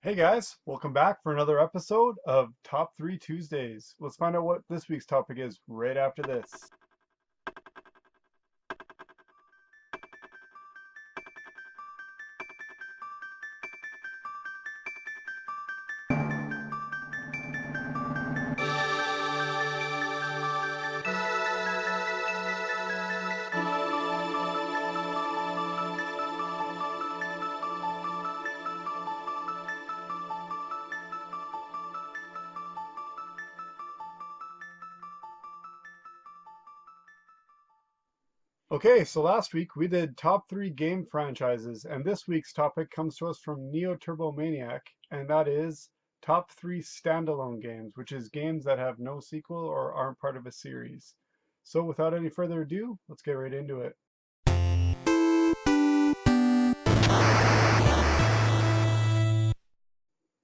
Hey guys, welcome back for another episode of Top 3 Tuesdays. Let's find out what this week's topic is right after this. Okay, so last week we did top 3 game franchises, and this week's topic comes to us from Neo Turbo Maniac, and that is top 3 standalone games, which is games that have no sequel or aren't part of a series. So without any further ado, let's get right into it.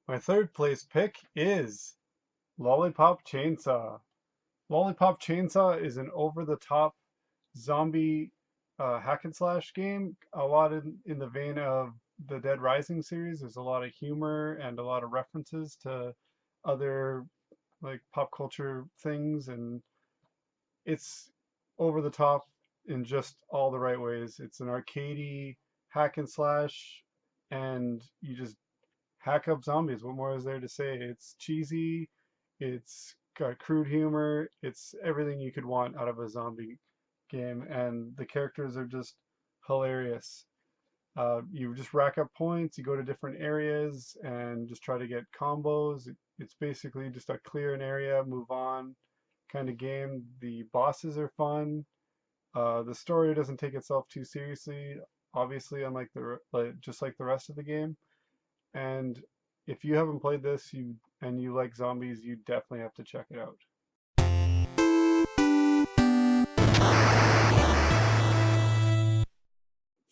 My third place pick is Lollipop Chainsaw. Lollipop Chainsaw is an over-the-top zombie hack and slash game, a lot in the vein of the Dead Rising series. There's a lot of humor and a lot of references to other like pop culture things, and it's over the top in just all the right ways. It's an arcadey hack and slash, and you just hack up zombies. What more is there to say? It's cheesy, it's got crude humor, it's everything you could want out of a zombie game, and the characters are just hilarious. You just rack up points, you go to different areas and just try to get combos. It's basically just a clear an area, move on kind of game. The bosses are fun. The story doesn't take itself too seriously, obviously, unlike just like the rest of the game. And if you haven't played this, you like zombies, you definitely have to check it out.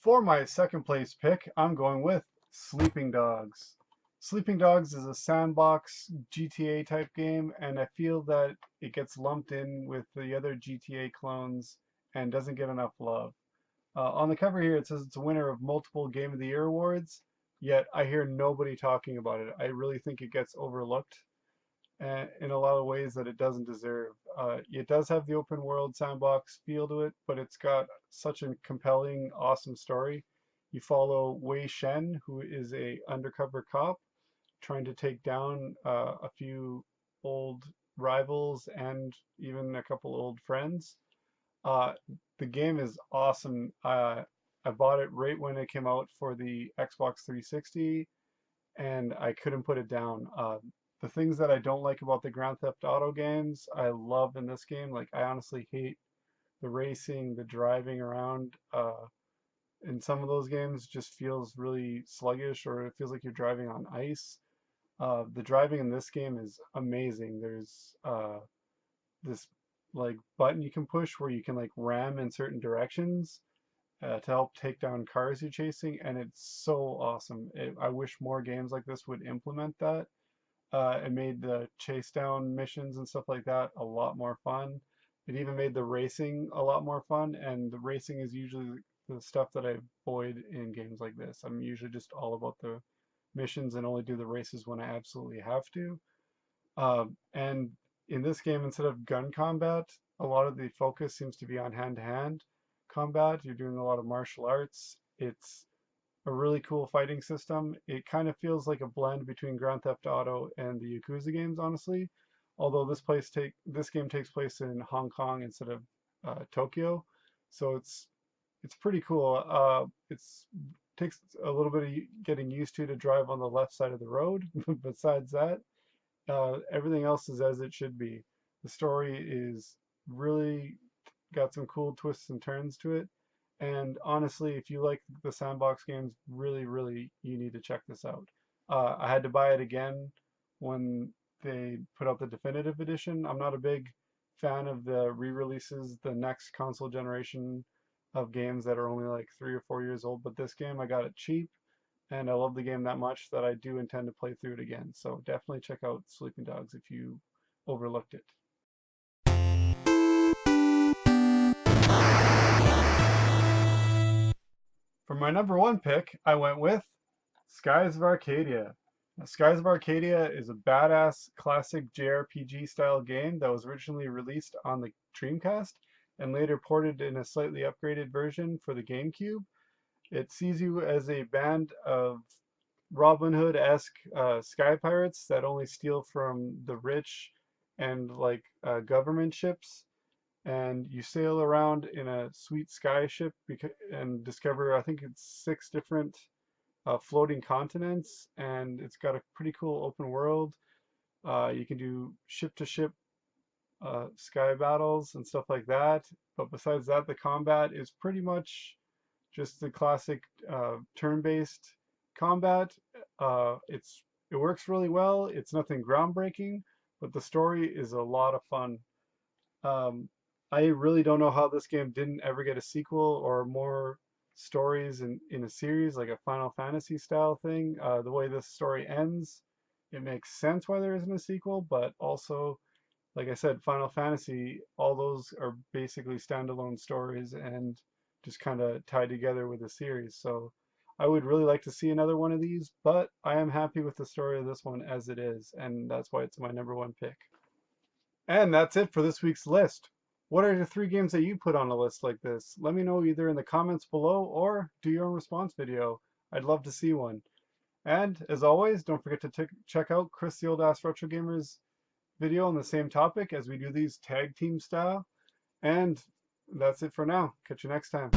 For my second place pick, I'm going with Sleeping Dogs. Sleeping Dogs is a sandbox GTA type game, and I feel that it gets lumped in with the other GTA clones and doesn't get enough love. On the cover here, it says it's a winner of multiple Game of the Year awards, yet I hear nobody talking about it. I really think it gets overlooked in a lot of ways that it doesn't deserve. It does have the open world sandbox feel to it, but it's got such a compelling, awesome story. You follow Wei Shen, who is a undercover cop trying to take down a few old rivals and even a couple old friends. Uh, the game is awesome. I bought it right when it came out for the Xbox 360, and I couldn't put it down. The things that I don't like about the Grand Theft Auto games, I love in this game. Like, I honestly hate the racing, the driving around. In some of those games, just feels really sluggish, or it feels like you're driving on ice. The driving in this game is amazing. There's this like button you can push where you can like ram in certain directions to help take down cars you're chasing, and it's so awesome. I wish more games like this would implement that. It made the chase down missions and stuff like that a lot more fun. It even made the racing a lot more fun, and the racing is usually the stuff that I avoid in games like this. I'm usually just all about the missions and only do the races when I absolutely have to. And in this game, instead of gun combat, a lot of the focus seems to be on hand-to-hand combat. You're doing a lot of martial arts. It's a really cool fighting system. It kind of feels like a blend between Grand Theft Auto and the Yakuza games, honestly. Although this game takes place in Hong Kong instead of Tokyo, so it's pretty cool. It's takes a little bit of getting used to drive on the left side of the road. Besides that, everything else is as it should be. The story is really got some cool twists and turns to it. And honestly, if you like the sandbox games, really, really, you need to check this out. I had to buy it again when they put out the definitive edition. I'm not a big fan of the re-releases, the next console generation of games that are only like 3 or 4 years old, but this game I got it cheap, and I love the game that much that I do intend to play through it again. So definitely check out Sleeping Dogs if you overlooked it. For my number one pick, I went with Skies of Arcadia. Skies of Arcadia is a badass classic JRPG style game that was originally released on the Dreamcast and later ported in a slightly upgraded version for the GameCube. It sees you as a band of Robin Hood-esque sky pirates that only steal from the rich and like government ships, and you sail around in a sweet sky ship and discover, I think it's 6 different floating continents, and it's got a pretty cool open world. You can do ship to ship sky battles and stuff like that. But besides that, the combat is pretty much just the classic turn-based combat. It works really well. It's nothing groundbreaking, but the story is a lot of fun. Um, I really don't know how this game didn't ever get a sequel or more stories in a series like a Final Fantasy style thing. The way this story ends, it makes sense why there isn't a sequel, but also, like I said, Final Fantasy, all those are basically standalone stories and just kind of tied together with a series. So I would really like to see another one of these, but I am happy with the story of this one as it is, and that's why it's my number one pick. And that's it for this week's list. What are the 3 games that you put on a list like this? Let me know either in the comments below or do your own response video. I'd love to see one. And as always, don't forget to check out Chris the Old Ass Retro Gamer's video on the same topic as we do these tag team style. And that's it for now. Catch you next time.